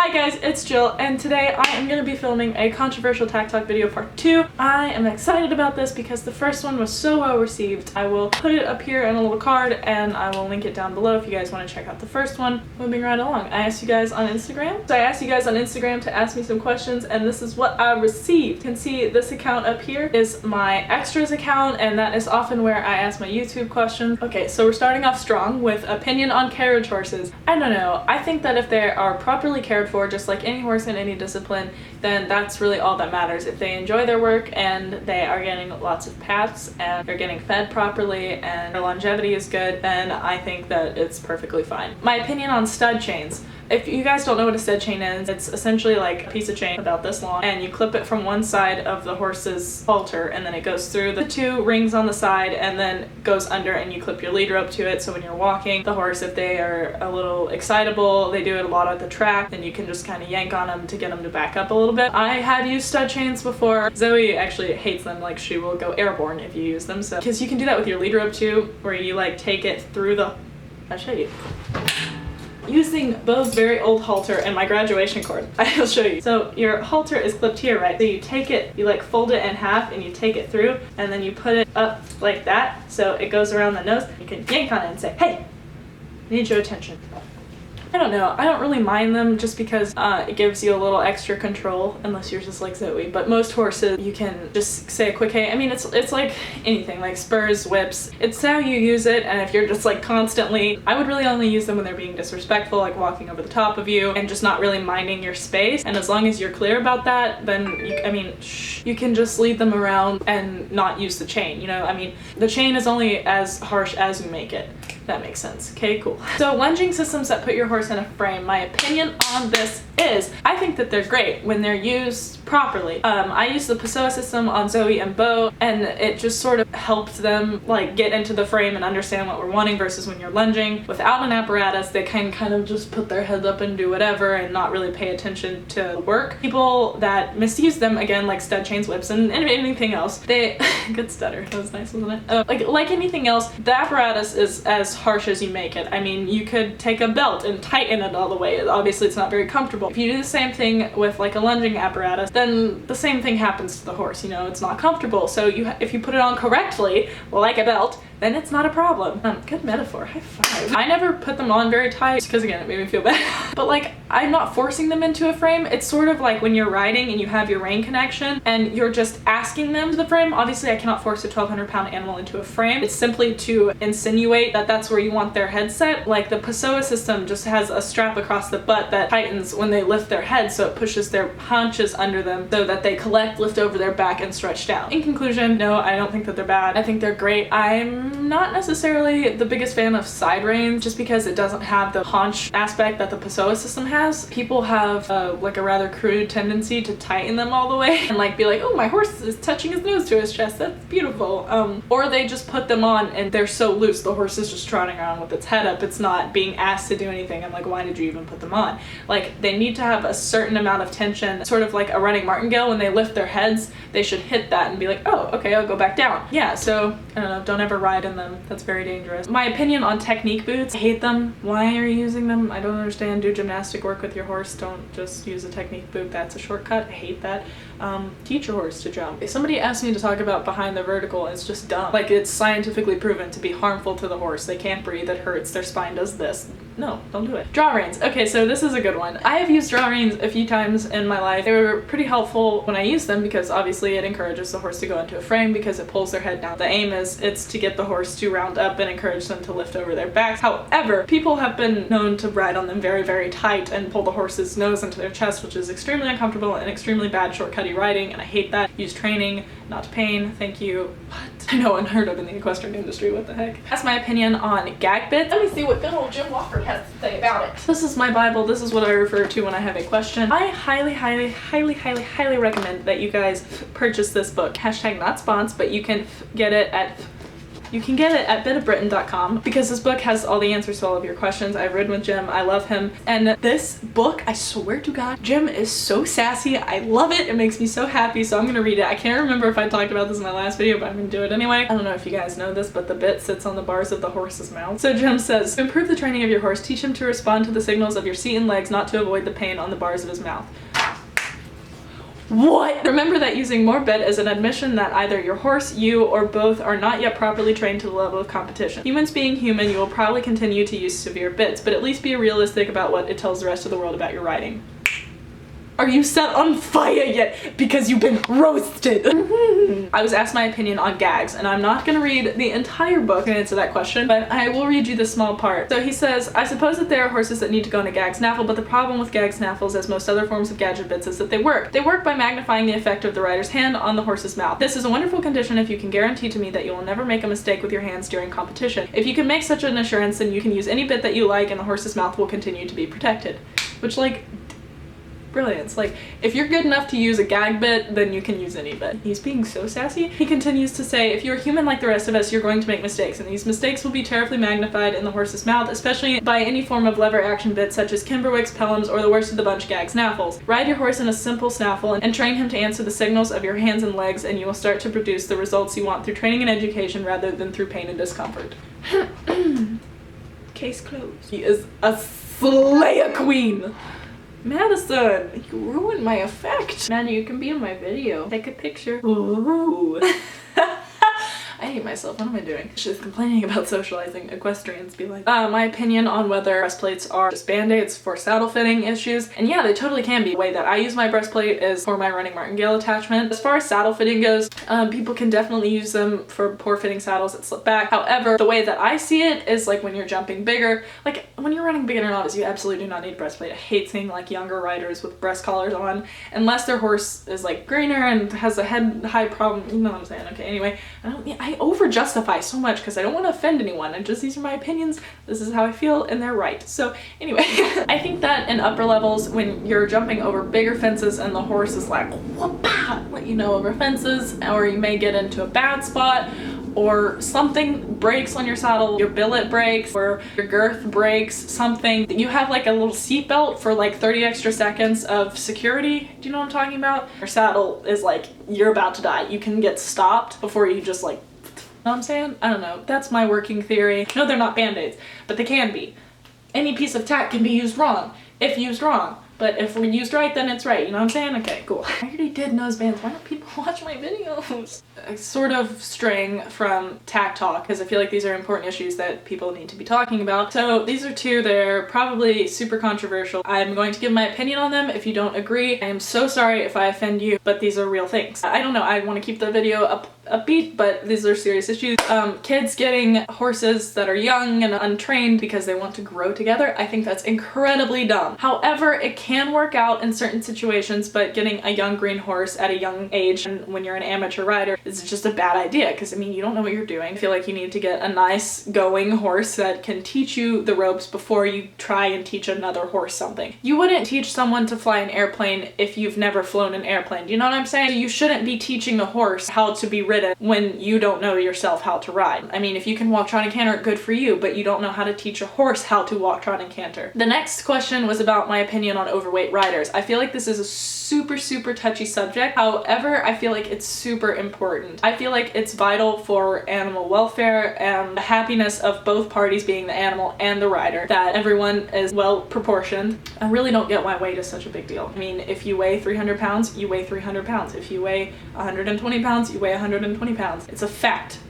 Hi guys, it's Jill, and today I am going to be filming a controversial TACK Talk video part 2. I am excited about this because the first one was so well received. I will put it up here in a little card and I will link it down below if you guys want to check out the first one. Moving right along, I asked you guys on Instagram. So I asked you guys on Instagram to ask me some questions and this is what I received. You can see this account up here is my extras account and that is often where I ask my YouTube questions. Okay, so we're starting off strong with opinion on carriage horses. I don't know, I think that if they are properly cared for, just like any horse in any discipline, then that's really all that matters. If they enjoy their work and they are getting lots of pats and they're getting fed properly and their longevity is good, then I think that it's perfectly fine. My opinion on stud chains. If you guys don't know what a stud chain is, it's essentially like a piece of chain about this long and you clip it from one side of the horse's halter and then it goes through the two rings on the side and then goes under and you clip your leader up to it, so when you're walking the horse, if they are a little excitable, they do it a lot at the track, then you can just kind of yank on them to get them to back up a little bit. I have used stud chains before. Zoe actually hates them, like she will go airborne if you use them, so because you can do that with your leader up too, where you like take it through the, I'll show you. Using Beau's very old halter and my graduation cord, I'll show you. So your halter is clipped here, right? So you take it, you like fold it in half and you take it through and then you put it up like that so it goes around the nose. You can yank on it and say, hey, I need your attention. I don't know, I don't really mind them just because it gives you a little extra control, unless you're just like Zoe, but most horses you can just say a quick hey. I mean, it's like anything, like spurs, whips, it's how you use it, and if you're just like constantly, I would really only use them when they're being disrespectful, like walking over the top of you and just not really minding your space, and as long as you're clear about that, then you can just lead them around and not use the chain, you know? I mean, the chain is only as harsh as you make it. That makes sense. Okay, cool. So lunging systems that put your horse in a frame, my opinion on this is, I think that they're great when they're used properly. I used the Pessoa system on Zoe and Beau, and it just sort of helped them like get into the frame and understand what we're wanting, versus when you're lunging without an apparatus, they can kind of just put their heads up and do whatever and not really pay attention to work. People that misuse them, again, like stud chains, whips, and anything else, they good stutter, that was nice, wasn't it? Like anything else, the apparatus is as harsh as you make it. I mean, you could take a belt and tighten it all the way. Obviously it's not very comfortable. If you do the same thing with like a lunging apparatus, then the same thing happens to the horse, you know, it's not comfortable. So if you put it on correctly, like a belt, then it's not a problem. Good metaphor, high five. I never put them on very tight because again, it made me feel bad. But like, I'm not forcing them into a frame. It's sort of like when you're riding and you have your rein connection and you're just asking them to the frame. Obviously I cannot force a 1,200-pound animal into a frame. It's simply to insinuate that that's where you want their head set. Like the Pessoa system just has a strap across the butt that tightens when they lift their head, so it pushes their haunches under them so that they collect, lift over their back, and stretch down. In conclusion, no, I don't think that they're bad. I think they're great. I'm not necessarily the biggest fan of side reins just because it doesn't have the haunch aspect that the Pessoa system has. People have like a rather crude tendency to tighten them all the way and like be like, oh, my horse is touching his nose to his chest, that's beautiful. Or they just put them on and they're so loose, the horse is just trotting around with its head up, it's not being asked to do anything. I'm like, why did you even put them on? Like, they need to have a certain amount of tension, sort of like a running martingale. When they lift their heads, they should hit that and be like, oh, okay, I'll go back down. Yeah, so I don't know, don't ever ride in them. That's very dangerous. My opinion on technique boots, I hate them. Why are you using them? I don't understand. Do gymnastic work with your horse. Don't just use a technique boot. That's a shortcut. I hate that. Teach your horse to jump. If somebody asked me to talk about behind the vertical, it's just dumb. Like, it's scientifically proven to be harmful to the horse. They can't breathe, it hurts, their spine does this. No, don't do it. Draw reins. Okay, so this is a good one. I have used draw reins a few times in my life. They were pretty helpful when I used them because obviously it encourages the horse to go into a frame because it pulls their head down. The aim is it's to get the horse to round up and encourage them to lift over their backs. However, people have been known to ride on them very, very tight and pull the horse's nose into their chest, which is extremely uncomfortable and extremely bad shortcutty riding, and I hate that. Use training, not pain. Thank you. What? I know, unheard of in the equestrian industry, what the heck. That's my opinion on gag bits. Let me see what good old Jim Wofford has to say about it. This is my Bible. This is what I refer to when I have a question. I highly, highly, highly, highly, highly recommend that you guys purchase this book. Hashtag not spons, but you can get it at You can get it at bitofbritain.com because this book has all the answers to all of your questions. I've ridden with Jim, I love him, and this book, I swear to God, Jim is so sassy. I love it. It makes me so happy, so I'm gonna read it. I can't remember if I talked about this in my last video, but I'm gonna do it anyway. I don't know if you guys know this, but the bit sits on the bars of the horse's mouth. So Jim says, to improve the training of your horse, teach him to respond to the signals of your seat and legs, not to avoid the pain on the bars of his mouth. What? Remember that using more bit is an admission that either your horse, you, or both are not yet properly trained to the level of competition. Humans being human, you will probably continue to use severe bits, but at least be realistic about what it tells the rest of the world about your riding. Are you set on fire yet? Because you've been roasted. I was asked my opinion on gags, and I'm not gonna read the entire book and answer that question, but I will read you the small part. So he says, I suppose that there are horses that need to go into gag snaffle, but the problem with gag snaffles, as most other forms of gadget bits, is that they work. They work by magnifying the effect of the rider's hand on the horse's mouth. This is a wonderful condition if you can guarantee to me that you will never make a mistake with your hands during competition. If you can make such an assurance, then you can use any bit that you like and the horse's mouth will continue to be protected. Which, like, brilliance. Like, if you're good enough to use a gag bit, then you can use any bit. He's being so sassy. He continues to say, if you're human like the rest of us, you're going to make mistakes, and these mistakes will be terribly magnified in the horse's mouth, especially by any form of lever action bit such as Kimberwicks, Pelhams, or the worst of the bunch, gag snaffles. Ride your horse in a simple snaffle and train him to answer the signals of your hands and legs, and you will start to produce the results you want through training and education rather than through pain and discomfort. Case closed. He is a slayer queen. Madison, you ruined my effect. Maddie, you can be in my video. Take a picture. Ooh. I hate myself. What am I doing? She's complaining about socializing. Equestrians be like, my opinion on whether breastplates are just band-aids for saddle fitting issues. And yeah, they totally can be. The way that I use my breastplate is for my running martingale attachment. As far as saddle fitting goes, people can definitely use them for poor fitting saddles that slip back. However, the way that I see it is like when you're jumping bigger, like when you're running beginner novice, you absolutely do not need breastplate. I hate seeing like younger riders with breast collars on, unless their horse is like greener and has a head-high problem. You know what I'm saying? Okay, anyway, I over-justify so much because I don't want to offend anyone, and just these are my opinions, this is how I feel, and they're right. So anyway, I think that in upper levels, when you're jumping over bigger fences and the horse is like, whoop-ah, let you know over fences, or you may get into a bad spot, or something breaks on your saddle, your billet breaks, or your girth breaks, something, you have like a little seat belt for like 30 extra seconds of security. Do you know what I'm talking about? Your saddle is like, you're about to die. You can get stopped before you just like, you know what I'm saying? I don't know. That's my working theory. No, they're not band-aids, but they can be. Any piece of tack can be used wrong, if used wrong. But if we're used right, then it's right. You know what I'm saying? Okay, cool. I already did nose bands. Why don't people watch my videos? Sort of straying from TACK talk, because I feel like these are important issues that people need to be talking about. So these are two that are probably super controversial. I'm going to give my opinion on them. If you don't agree, I am so sorry if I offend you, but these are real things. I don't know. I want to keep the video upbeat, but these are serious issues. Kids getting horses that are young and untrained because they want to grow together, I think that's incredibly dumb. However, it can work out in certain situations, but getting a young green horse at a young age and when you're an amateur rider is just a bad idea, because I mean, you don't know what you're doing. I feel like you need to get a nice going horse that can teach you the ropes before you try and teach another horse something. You wouldn't teach someone to fly an airplane if you've never flown an airplane. Do you know what I'm saying? You shouldn't be teaching the horse how to be ridden when you don't know yourself how to ride. I mean, if you can walk, trot, and canter, good for you, but you don't know how to teach a horse how to walk, trot, and canter. The next question was about my opinion on overweight riders. I feel like this is a super touchy subject. However, I feel like it's super important. I feel like it's vital for animal welfare and the happiness of both parties, being the animal and the rider, that everyone is well proportioned. I really don't get why weight is such a big deal. I mean, if you weigh 300 pounds, you weigh 300 pounds. If you weigh 120 pounds, you weigh 120 pounds. It's a fact.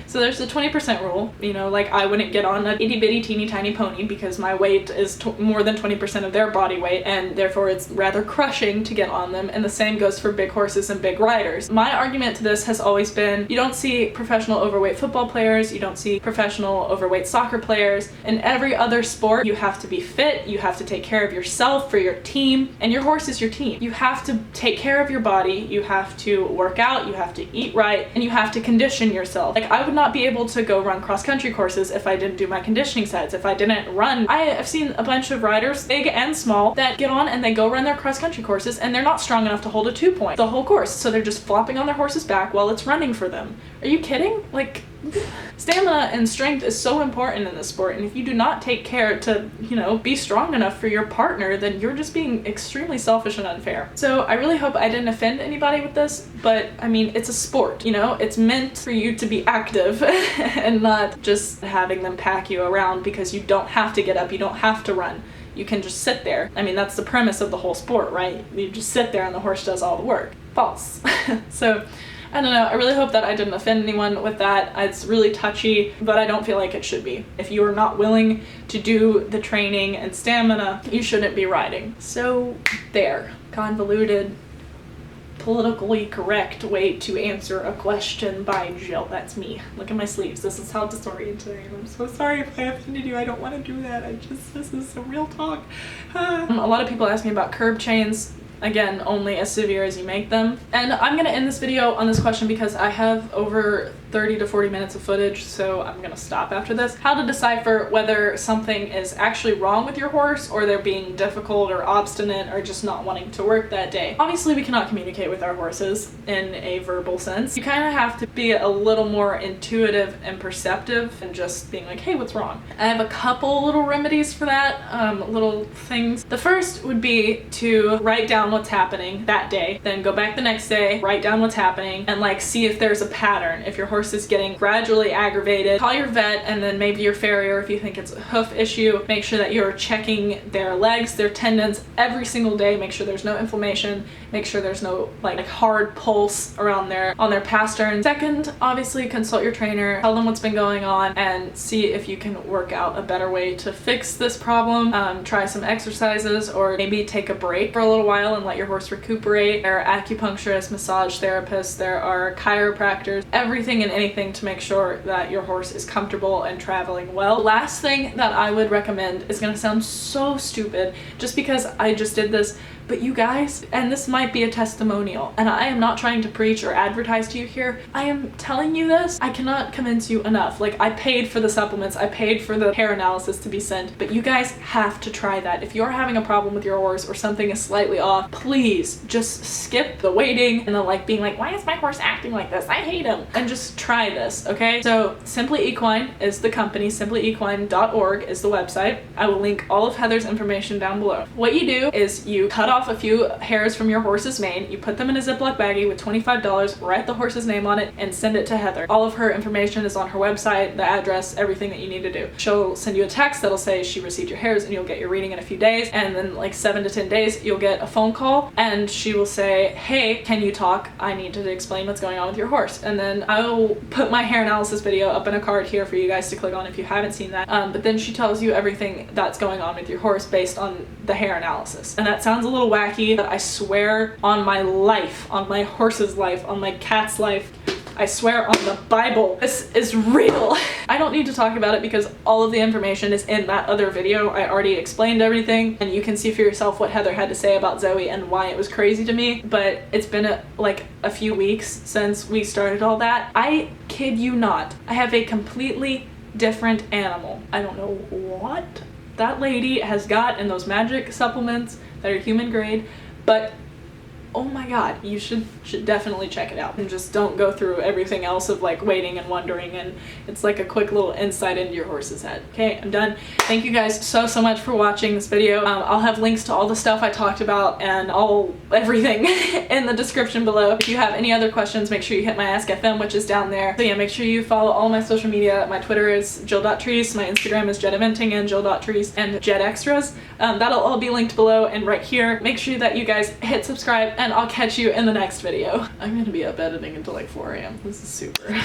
So there's the 20% rule. You know, like I wouldn't get on an itty bitty teeny tiny pony because my weight is more than 20% of their body weight, and therefore it's rather crushing to get on them, and the same goes for big horses and big riders. My argument to this has always been, you don't see professional overweight football players, you don't see professional overweight soccer players. In every other sport, you have to be fit, you have to take care of yourself for your team, and your horse is your team. You have to take care of your body, you have to work out, you have to eat right, and you have to condition yourself. Like, I would not be able to go run cross-country courses if I didn't do my conditioning sets, if I didn't run. I've seen a bunch of riders, big and small, that get on and they go run their cross-country courses and they're not strong enough to hold a 2-point the whole course, so they're just flopping on their horse's back while it's running for them. Are you kidding? Like, stamina and strength is so important in this sport, and if you do not take care to, you know, be strong enough for your partner, then you're just being extremely selfish and unfair. So I really hope I didn't offend anybody with this, but I mean, it's a sport, you know? It's meant for you to be active and not just having them pack you around because you don't have to get up, you don't have to run. You can just sit there. I mean, that's the premise of the whole sport, right? You just sit there and the horse does all the work. False. So, I don't know, I really hope that I didn't offend anyone with that. It's really touchy, but I don't feel like it should be. If you are not willing to do the training and stamina, you shouldn't be riding. So, there. Convoluted, politically correct way to answer a question by Jill. That's me. Look at my sleeves. This is how disoriented I am. I'm so sorry if I offended you. I don't want to do that. This is some real talk. A lot of people ask me about curb chains. Again, only as severe as you make them. And I'm gonna end this video on this question because I have over 30 to 40 minutes of footage, so I'm gonna stop after this. How to decipher whether something is actually wrong with your horse, or they're being difficult or obstinate or just not wanting to work that day. Obviously, we cannot communicate with our horses in a verbal sense. You kind of have to be a little more intuitive and perceptive and just being like, hey, what's wrong? I have a couple little remedies for that, little things. The first would be to write down what's happening that day, then go back the next day, write down what's happening, and like see if there's a pattern. If your horse is getting gradually aggravated, call your vet, and then maybe your farrier if you think it's a hoof issue. Make sure that you're checking their legs, their tendons every single day. Make sure there's no inflammation. Make sure there's no like hard pulse around on their pastern. Second, obviously consult your trainer, tell them what's been going on, and see if you can work out a better way to fix this problem. Try some exercises, or maybe take a break for a little while and let your horse recuperate. There are acupuncturists, massage therapists, there are chiropractors, everything and anything to make sure that your horse is comfortable and traveling well. The last thing that I would recommend is gonna sound so stupid just because I just did this, but you guys, and this might be a testimonial, and I am not trying to preach or advertise to you here, I am telling you this, I cannot convince you enough. Like, I paid for the supplements, I paid for the hair analysis to be sent, but you guys have to try that. If you're having a problem with your horse or something is slightly off, please just skip the waiting and the like being like, why is my horse acting like this? I hate him. And just try this, okay? So Simply Equine is the company, simplyequine.org is the website. I will link all of Heather's information down below. What you do is you cut off a few hairs from your horse's mane, you put them in a Ziploc baggie with $25, write the horse's name on it, and send it to Heather. All of her information is on her website, the address, everything that you need to do. She'll send you a text that'll say she received your hairs and you'll get your reading in a few days, and then like 7 to 10 days you'll get a phone call and she will say, hey, can you talk? I need to explain what's going on with your horse. And then I will put my hair analysis video up in a card here for you guys to click on if you haven't seen that. But then she tells you everything that's going on with your horse based on the hair analysis. And that sounds a little wacky, but I swear on my life, on my horse's life, on my cat's life, I swear on the Bible, this is real. I don't need to talk about it because all of the information is in that other video. I already explained everything, and you can see for yourself what Heather had to say about Zoe and why it was crazy to me. But it's been like a few weeks since we started all that. I kid you not, I have a completely different animal. I don't know what that lady has got in those Majyk supplements that are human grade, but oh my god, you should definitely check it out, and just don't go through everything else of like waiting and wondering, and it's like a quick little insight into your horse's head. Okay, I'm done. Thank you guys so much for watching this video. I'll have links to all the stuff I talked about and everything in the description below. If you have any other questions, make sure you hit my Ask FM, which is down there. So yeah, make sure you follow all my social media. My Twitter is jill.treese, my Instagram is jeteventing and jill.treese, and jet extras. That'll all be linked below and right here. Make sure that you guys hit subscribe, and I'll catch you in the next video. I'm gonna be up editing until like 4 AM. This is super.